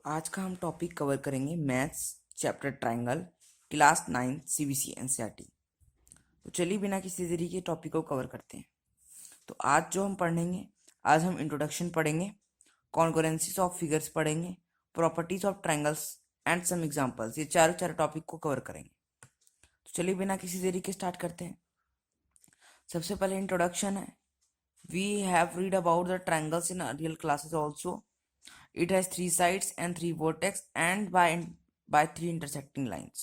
आज का हम टॉपिक कवर करेंगे maths chapter triangle class 9 CBC NCERT. तो चलिए बिना किसी देरी के टॉपिक को कवर करते हैं। तो आज जो हम पढ़ेंगे, आज हम इंट्रोडक्शन पढ़ेंगे, कॉन्करेंसीज ऑफ फिगर्स पढ़ेंगे, properties of triangles and some examples. ये चारों चार टॉपिक को कवर करेंगे। तो चलिए बिना किसी देरी के स्टार्ट करते हैं। सबसे पहले इंट्रोडक्शन है। We have read about the triangles in earlier classes also. It has three sides and three vertex and by three intersecting lines.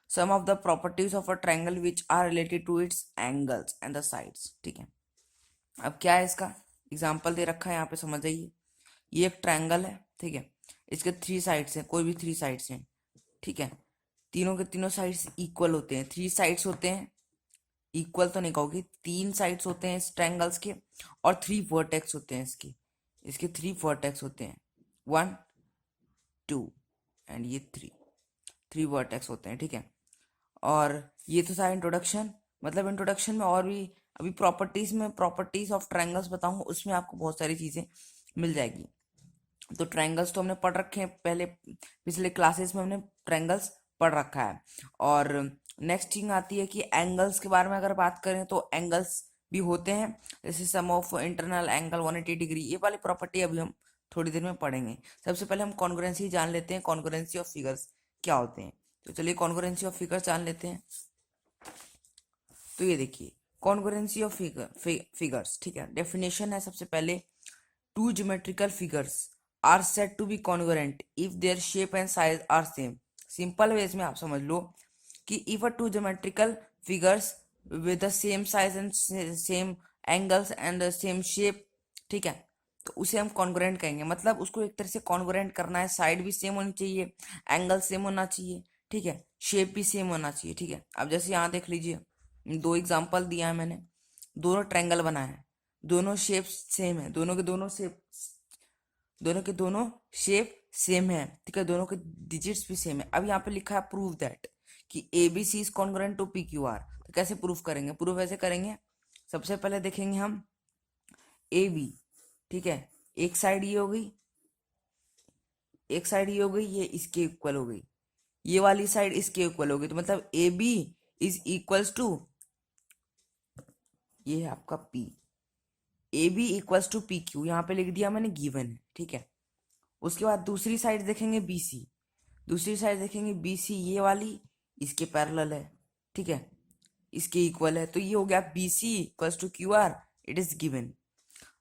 Some of the properties of a triangle which are related to its angles and the sides. ठीक है, अब क्या है इसका example दे रखा है यहाँ पे, समझ जाइए। ये एक ट्रायंगल है, ठीक है। इसके थ्री साइड्स हैं, कोई भी थ्री साइड्स हैं, ठीक है। तीनों के तीनों साइड्स इक्वल होते हैं। थ्री साइड्स होते हैं, इक्वल तो नहीं कहोगे, तीन साइड्स होते हैं इस ट्रायंगल्स के, और थ्री वर्टेक्स होते हैं इसके। इसके थ्री वर्टेक्स होते हैं, 1 2 एंड ये थ्री वर्टेक्स होते हैं, ठीक है। और ये तो था इंट्रोडक्शन। मतलब इंट्रोडक्शन में और भी अभी प्रॉपर्टीज में प्रॉपर्टीज ऑफ ट्रायंगल्स बताऊंगा, उसमें आपको बहुत सारी चीजें मिल जाएगी। तो ट्रायंगल्स तो हमने पढ़ रखे हैं पहले, पिछले क्लासेस में हमने ट्रायंगल्स पढ़ रखा है। और नेक्स्ट थिंग आती है कि एंगल्स के बारे में अगर बात करें तो एंगल्स भी होते हैं, जैसे सम ऑफ इंटरनल एंगल 180 डिग्री। ये वाली प्रॉपर्टी अभी हम थोड़ी देर में पढ़ेंगे। सबसे पहले हम कॉन्ग्रुएंसी जान लेते हैं, कॉन्ग्रुएंसी ऑफ फिगर्स क्या होते हैं। तो चलिए कॉन्ग्रुएंसी ऑफ फिगर्स जान लेते हैं। तो ये देखिए कॉन्ग्रुएंसी ऑफ फिगर्स, ठीक है। डेफिनेशन है सबसे पहले, two geometrical figures are said to be congruent if their shape and size are same. Simple ways में आप समझ लो कि if a two geometrical figures with the same size and same angles and same shape, ठीक है, तो उसे हम कॉन्ग्रुएंट कहेंगे। मतलब उसको एक तरह से कॉन्ग्रुएंट करना है, साइड भी सेम होनी चाहिए, एंगल सेम होना चाहिए, ठीक है, शेप भी सेम होना चाहिए, ठीक है। अब जैसे यहाँ देख लीजिए, दो एग्जांपल दिया है मैंने, दोनों ट्रायंगल बना है, दोनों शेप सेम है, दोनों के दोनों शेप सेम है, ठीक है, दोनों के डिजिट्स भी सेम है। अब यहाँ पे लिखा है प्रूव दैट कि A B C is congruent to P Q R. तो कैसे प्रूफ करेंगे? प्रूफ ऐसे करेंगे, सबसे पहले देखेंगे हम ए बी, ठीक है, एक साइड ये हो गई, एक साइड ये हो गई, ये इसके इक्वल हो गई, ये वाली साइड इसके इक्वल हो गई। तो मतलब A B is equals to, ये है आपका P, A B equals to P Q, यहाँ पे लिख दिया मैंने, गिवन है, ठीक है। उसके बाद दूसरी साइड देखेंगे बी सी, दूसरी साइड देखेंगे बी सी, ये वाली इसके पैरेलल है, ठीक है, इसके इक्वल है। तो ये हो गया B C equals to Q R, it is given.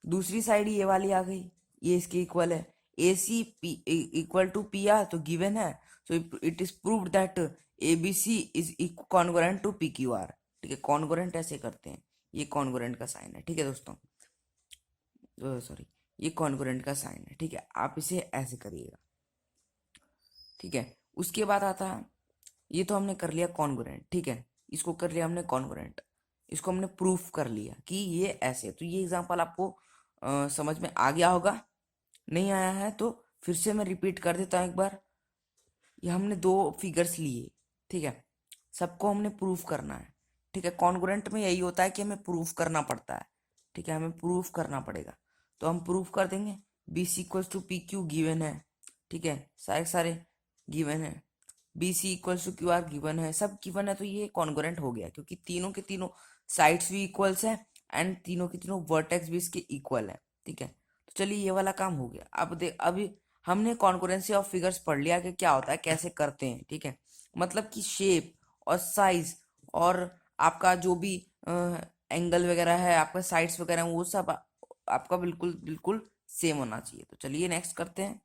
दूसरी साइड ये वाली आ गई, ये इसके इक्वल है, A C P equal to P R, तो गिवन है। So it is proved that A B C is congruent to P Q R, ठीक है। कॉन्ग्रुएंट ऐसे करते हैं, ये कॉन्ग्रुएंट का साइन है, ठीक है दोस्तों, सॉरी, ये कॉन्ग्रुएंट का साइन है, ठीक है। आप इसे ऐसे करिएगा, ठीक है। उसके बाद आता है, ये तो हमने कर लिया कॉन्ग्रुएंट, ठीक है, इसको कर लिया हमने कॉन्ग्रुएंट, इसको हमने प्रूफ कर लिया कि ये ऐसे। तो ये एग्जांपल आपको समझ में आ गया होगा, नहीं आया है तो फिर से मैं रिपीट कर देता हूँ एक बार। ये हमने दो फिगर्स लिए, ठीक है, सबको हमने प्रूफ करना है, ठीक है। कॉन्ग्रुएंट में यही होता है कि हमें प्रूफ करना पड़ता है, ठीक है, हमें प्रूफ करना पड़ेगा। तो हम प्रूफ कर देंगे, B C equals to P Q given है, ठीक है, सारे सारे गिवन है, B C equals to Q R given है, सब गिवन है। तो ये कॉन्ग्रुएंट हो गया क्योंकि तीनों के तीनों साइड्स भी इक्वल्स है एंड तीनों के तीनों वर्टेक्स भी इसके इक्वल है, ठीक है। तो चलिए ये वाला काम हो गया। अब देख, अभी हमने कॉन्करेंसी ऑफ फिगर्स पढ़ लिया कि क्या होता है, कैसे करते हैं, ठीक है। मतलब कि शेप और साइज और आपका जो भी एंगल वगैरह है, आपका साइड्स वगैरह, वो सब आपका बिल्कुल बिल्कुल सेम होना चाहिए। तो चलिए नेक्स्ट करते हैं।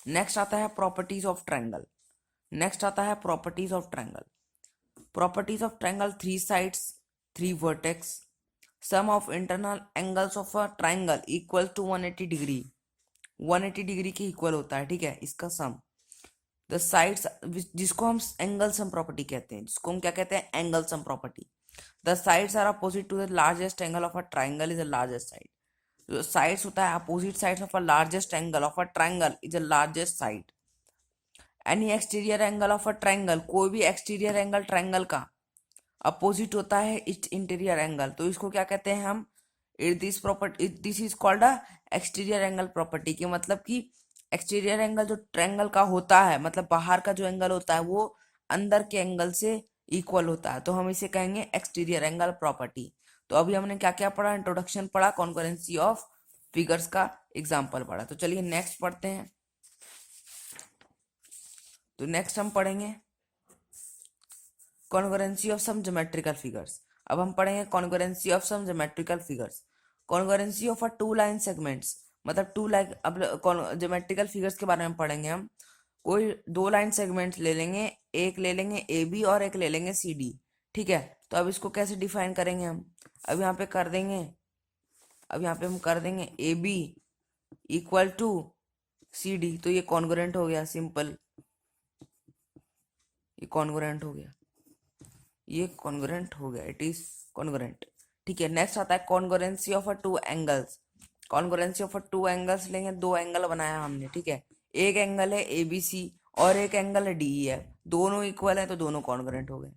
नेक्स्ट आता है प्रॉपर्टीज ऑफ ट्रायंगल। नेक्स्ट आता है properties of triangle. Properties of triangle, three sides, three vertex, sum of internal angles of a triangle equal to 180 degree, 180 degree के इक्वल होता है, ठीक है, इसका सम। द साइड्स, जिसको हम एंगल सम प्रॉपर्टी कहते हैं, जिसको हम क्या कहते हैं, angle sum property. The sides are opposite to the largest angle of a triangle is the largest side. जो साइड्स होता है, opposite sides of a largest angle of a triangle is the largest side. Any exterior angle of a triangle, कोई भी exterior angle triangle का opposite होता है it's interior angle, तो इसको क्या कहते हैं हम, this property, this is called a exterior angle property. के मतलब कि एक्सटीरियर एंगल जो ट्रायंगल का होता है, मतलब बाहर का जो एंगल होता है वो अंदर के एंगल से इक्वल होता है, तो हम इसे कहेंगे एक्सटीरियर एंगल प्रॉपर्टी। तो अभी हमने क्या क्या पढ़ा, इंट्रोडक्शन पढ़ा, कॉन्करेंसी ऑफ फिगर्स का एग्जाम्पल पढ़ा। तो चलिए नेक्स्ट पढ़ते हैं। तो नेक्स्ट हम पढ़ेंगे concurrency of some geometrical figures. अब हम पढ़ेंगे concurrency of some geometrical figures. Concurrency of a two line segments, मतलब टू लाइन, अब ज्योमेट्रिकल फिगर्स के बारे में पढ़ेंगे हम। कोई दो लाइन सेगमेंट्स ले लेंगे, एक ले लेंगे ए बी और एक ले लेंगे सी डी, ठीक है। तो अब इसको कैसे डिफाइन करेंगे हम, अब यहाँ पे कर देंगे, अब यहाँ पे हम कर देंगे A B equal to C D, तो ये कॉन्ग्रुएंट हो गया, सिंपल, ये कॉन्ग्रुएंट हो गया, ये कॉन्ग्रुएंट हो गया, इट इज कॉन्ग्रुएंट, ठीक है। नेक्स्ट आता है congruency of a two angles. Congruency of a two angles लेंगे, दो एंगल बनाया हमने, ठीक है। एक एंगल है ए बी सी और एक एंगल है डी ई एफ, दोनों इक्वल है तो दोनों कॉन्ग्रुएंट हो गए।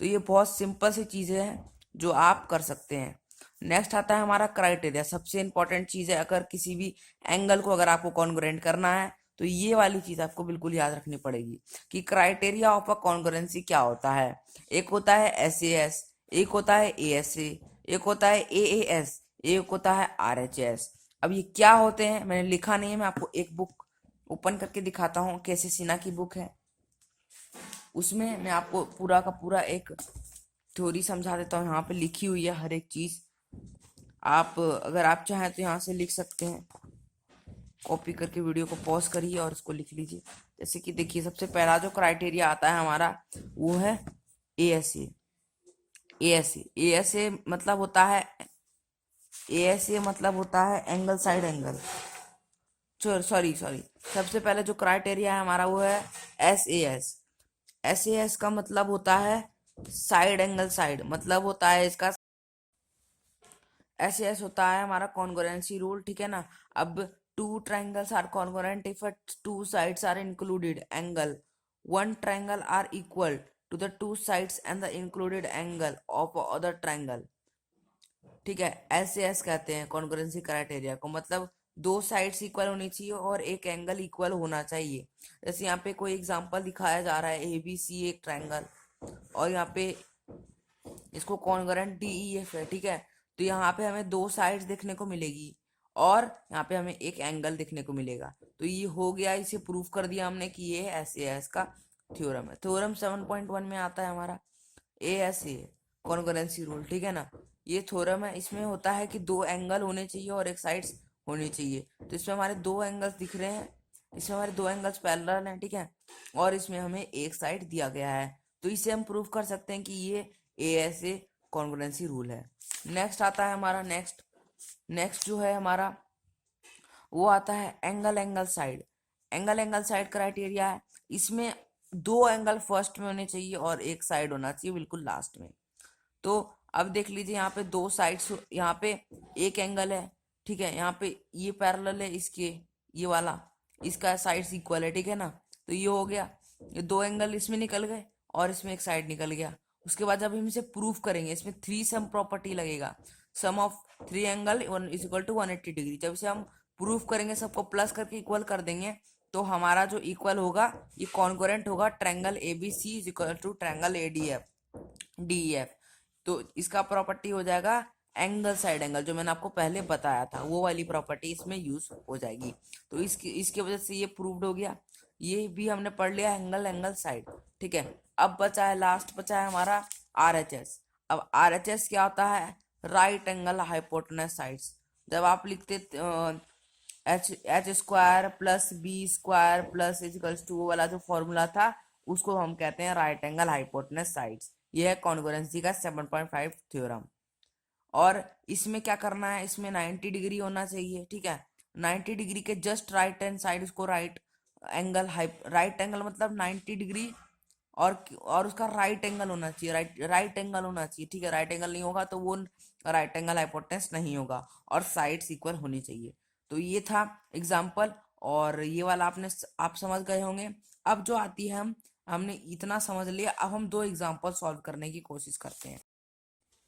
तो ये बहुत सिंपल सी चीजें हैं जो आप कर सकते हैं। नेक्स्ट आता है हमारा क्राइटेरिया, सबसे इंपॉर्टेंट चीज है, अगर किसी भी एंगल को अगर आपको कॉन्ग्रुएंट करना है तो ये वाली चीज आपको बिल्कुल याद रखनी पड़ेगी कि क्राइटेरिया ऑफ अ कॉन्ग्रुएंसी क्या होता है। एक होता है एस ए एस, एक होता है ए एस ए, एक होता है ए ए एस, एक होता है आर एच एस। अब ये क्या होते हैं मैंने लिखा नहीं है, मैं आपको एक बुक ओपन करके दिखाता हूँ, कैसे सिन्हा की बुक है, उसमें मैं आपको पूरा का पूरा एक थ्योरी समझा देता हूँ। यहाँ पे लिखी हुई है हर एक चीज, आप अगर आप चाहें तो यहाँ से लिख सकते हैं, कॉपी करके वीडियो को पॉज करिए और इसको लिख लीजिए। जैसे कि देखिए, सबसे पहला जो क्राइटेरिया आता है हमारा वो है A S A. A S A, A S A मतलब होता है, ए एस ए मतलब होता है angle side angle, sorry sorry, सबसे पहले जो क्राइटेरिया है हमारा वो है S A S. S A S का मतलब होता है साइड एंगल साइड, मतलब होता है इसका ऐसे ऐसे होता है हमारा कॉन्ग्रुएंसी रूल, ठीक है ना। अब two triangles are congruent if two sides are included angle, one triangle are equal to the two sides and the included angle of other triangle, ठीक है। ऐसे ऐसे कहते हैं कॉन्ग्रुएंसी क्राइटेरिया को, मतलब दो साइड्स इक्वल होनी चाहिए और एक एंगल इक्वल होना चाहिए। जैसे यहाँ पे कोई एग्जांपल दिखाया जा रहा है, ए बी सी एक ट्राइंगल, और यहाँ पे इसको कॉन्ग्रुएंट डी ई एफ है, ठीक है। तो यहाँ पे हमें दो साइड्स देखने को मिलेगी और यहाँ पे हमें एक एंगल देखने को मिलेगा, तो ये हो गया, इसे प्रूफ कर दिया हमने कि ये एस ए एस का थ्योरम है। थ्योरम 7.1 में आता है हमारा A S A congruency rule, ठीक है ना। ये थ्योरम है, इसमें होता है कि दो एंगल होने चाहिए और एक साइड्स होनी चाहिए। तो इसमें हमारे दो एंगल्स दिख रहे हैं, इसमें हमारे दो एंगल्स पैरेलल हैं, ठीक है, और इसमें हमें एक साइड दिया गया है, तो इसे हम प्रूफ कर सकते हैं कि ये A S A congruency rule है। नेक्स्ट आता है हमारा नेक्स्ट नेक्स्ट जो है हमारा वो आता है angle angle side. Angle angle side criteria है, इसमें दो एंगल फर्स्ट में होने चाहिए और एक साइड होना चाहिए बिल्कुल लास्ट में। तो अब देख लीजिए, यहाँ पे दो साइड्स, यहाँ पे एक एंगल है, ठीक है, यहाँ पे ये पैरेलल है इसके, ये वाला, इसका साइड्स इक्वल है, ठीक है ना। तो ये हो गया, ये दो एंगल इसमें निकल गए और इसमें एक साइड निकल गया। उसके बाद जब हम इसे प्रूफ करेंगे, इसमें थ्री सम प्रॉपर्टी लगेगा, sum of three angle is equal to 180 degree. जब इसे हम प्रूफ करेंगे, सबको प्लस करके इक्वल कर देंगे, तो हमारा जो इक्वल होगा ये कॉन्ग्रुएंट होगा triangle A B C is equal to triangle A D F D F. तो इसका प्रॉपर्टी हो जाएगा एंगल साइड एंगल, जो मैंने आपको पहले बताया था वो वाली प्रॉपर्टी इसमें यूज हो जाएगी। तो इसकी वजह से ये प्रूव्ड हो गया, ये भी हमने पढ़ लिया एंगल एंगल साइड, ठीक है। अब बचा है, लास्ट बचा है हमारा आर एच एस। अब आर एच एस क्या होता है, राइट एंगल हाइपोटेनस साइड्स। जब आप लिखते H H square plus B square plus equals to, वाला जो फॉर्मूला था उसको हम कहते हैं राइट एंगल हाइपोटेनस साइड्स। ये है कॉन्ग्रुएंसी का 7.5 थ्योरम। और इसमें क्या करना है, इसमें 90 डिग्री होना चाहिए, ठीक है। 90 डिग्री के जस्ट राइट हैंड साइड उसको राइट एंगल मतलब 90 डिग्री, और उसका राइट एंगल होना चाहिए, राइट एंगल होना चाहिए, ठीक है। राइट एंगल नहीं होगा तो वो राइट एंगल हाइपोटेनस नहीं होगा, और साइड्स इक्वल होनी चाहिए। तो ये था एग्जाम्पल, और ये वाला आप समझ गए होंगे। अब जो आती है, हमने इतना समझ लिया, अब हम दो एग्जाम्पल सॉल्व करने की कोशिश करते हैं।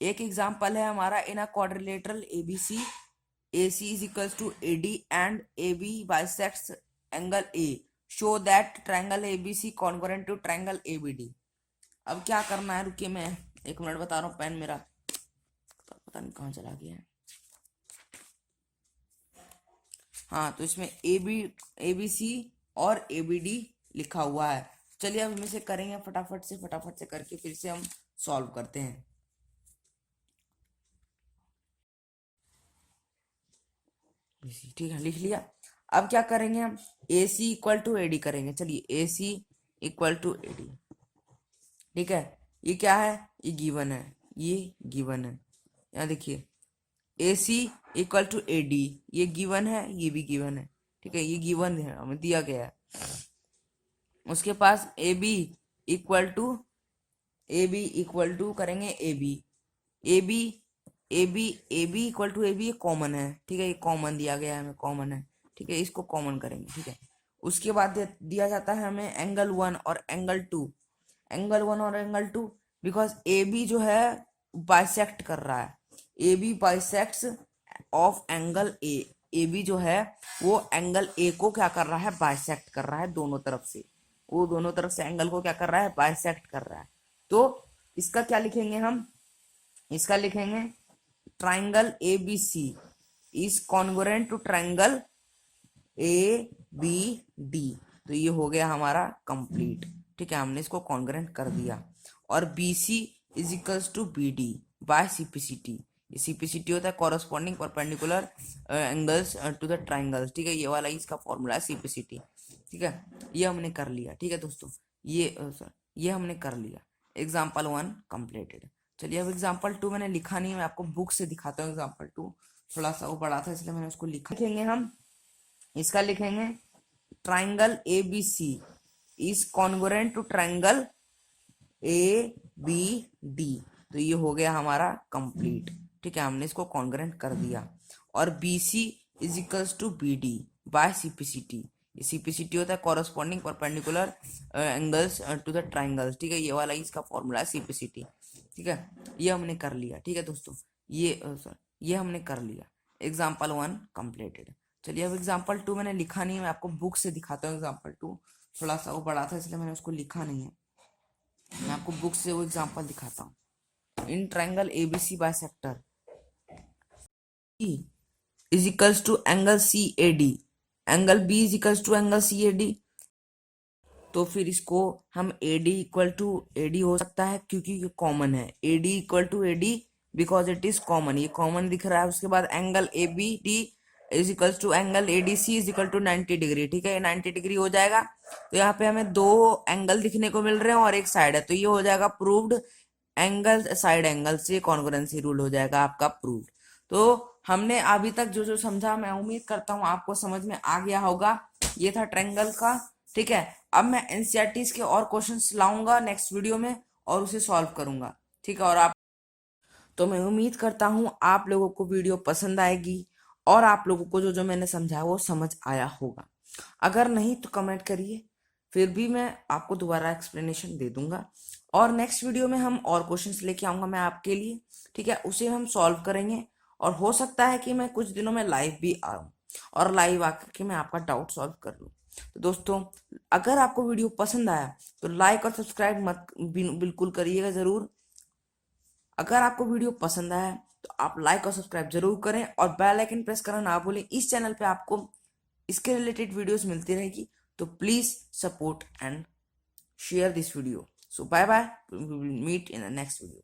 एक एग्जाम्पल है हमारा, in a quadrilateral ABC AC is equals to AD and AB bisects angle A, show that triangle ABC congruent to triangle ABD. अब क्या करना है, रुकिए मैं 1 मिनट बता रहा हूँ, पेन मेरा पता नहीं कहाँ चला गया है। हाँ, तो इसमें एबीसी और एबीडी लिखा हुआ है। चलिए अब हम इसे करेंगे फटाफट से करके फिर से हम सॉल्व करते हैं। ठीक है, लिख लिया। अब क्या करेंगे हम, ए सी इक्वल टू एडी करेंगे। चलिए ए सी इक्वल टू एडी, ठीक है। ये क्या है, ये गिवन है, ये गिवन है। यहाँ देखिए ए सी इक्वल टू ए डी, ये गिवन है, ये भी गिवन है, ठीक है, ये गिवन है, हमें दिया गया है। उसके पास ए बी इक्वल टू करेंगे A B, A B A B equal to A B, ये कॉमन है, ठीक है, ये कॉमन दिया गया है हमें, कॉमन है, ठीक है, इसको कॉमन करेंगे, ठीक है। उसके बाद दिया जाता है हमें एंगल 1 और एंगल 2, एंगल 1 और एंगल 2, बिकॉज ए बी जो है बाइसेक्ट कर रहा है, A B bisects of angle A B जो है वो एंगल ए को क्या कर रहा है, बाइसेक्ट कर रहा है दोनों तरफ से, वो दोनों तरफ से एंगल को क्या कर रहा है, बाइसेक्ट कर रहा है। तो इसका क्या लिखेंगे हम, इसका लिखेंगे triangle A B C is congruent to triangle A B D. तो ये हो गया हमारा कंप्लीट, ठीक है, हमने इसको कॉन्ग्रुएंट कर दिया। और B C is equals to B D by CPCT, CPCT होता है corresponding perpendicular angles to the triangles, ठीक है, ये वाला इसका फॉर्मूला है सीपीसीटी, ठीक है। ये हमने कर लिया, ठीक है दोस्तों, ये हमने कर लिया। Example 1 completed. चलिए अब एग्जाम्पल 2 मैंने लिखा नहीं है, मैं आपको बुक से दिखाता हूँ। एग्जाम्पल 2 थोड़ा सा वो बड़ा था इसलिए मैंने उसको लिखा। लिखेंगे हम, इसका लिखेंगे triangle A B C is congruent to triangle A B D. तो ये हो गया हमारा कंप्लीट, ठीक है, हमने इसको कॉन्ग्रुएंट कर दिया। और B C is equals to B D by CPCT, CPCT होता है corresponding perpendicular angles to the triangles, ठीक है, ये वाला इसका फॉर्मूला है सीपीसीटी, ठीक है। ये हमने कर लिया, ठीक है दोस्तों, ये हमने कर लिया। Example 1 completed. चलिए अब एग्जाम्पल 2 मैंने लिखा नहीं है, मैं आपको बुक से दिखाता हूँ। एग्जाम्पल 2 थोड़ा सा वो बड़ा था इसलिए मैंने उसको लिखा नहीं है, मैं आपको बुक से वो एग्जाम्पल दिखाता हूँ। In triangle ABC bisector is equals to angle C A D, angle B is equals to angle C A D. तो फिर इसको हम A D equal to A D हो सकता है क्योंकि ये कॉमन है, A D equal to A D because it is common, ये कॉमन दिख रहा है। उसके बाद angle A B D is equals to angle A D C is equal to 90 degree, ठीक है, 90 डिग्री हो जाएगा। तो यहाँ पे हमें 2 एंगल दिखने को मिल रहे हैं और एक साइड है, तो ये हो जाएगा प्रूव्ड, एंगल साइड एंगल से कॉन्ग्रुएंसी रूल हो जाएगा आपका प्रूव्ड। तो हमने अभी तक जो जो समझा, मैं उम्मीद करता हूँ आपको समझ में आ गया होगा। ये था ट्रायंगल का, ठीक है। अब मैं एनसीईआरटी के और क्वेश्चंस लाऊंगा नेक्स्ट वीडियो में और उसे सॉल्व करूंगा, ठीक है। और आप, तो मैं उम्मीद करता हूँ आप लोगों को वीडियो पसंद आएगी और आप लोगों को जो जो मैंने समझाया वो समझ आया होगा। अगर नहीं तो कमेंट करिए, फिर भी मैं आपको दोबारा एक्सप्लेनेशन दे दूंगा। और नेक्स्ट वीडियो में हम और क्वेश्चंस लेके आऊंगा मैं आपके लिए, ठीक है, उसे हम सॉल्व करेंगे। और हो सकता है कि मैं कुछ दिनों में लाइव भी आऊँ और लाइव आकर के मैं आपका डाउट सॉल्व कर लूँ। तो दोस्तों अगर आपको वीडियो पसंद आया तो लाइक और सब्सक्राइब मत बिल्कुल करिएगा जरूर। अगर आपको वीडियो पसंद आया तो आप लाइक और सब्सक्राइब जरूर करें और बेल आइकन प्रेस करना ना भूलें। इस चैनल पे आपको इसके रिलेटेड वीडियोस मिलती रहेगी, तो please support and share this video. So bye bye, we will meet in the next video.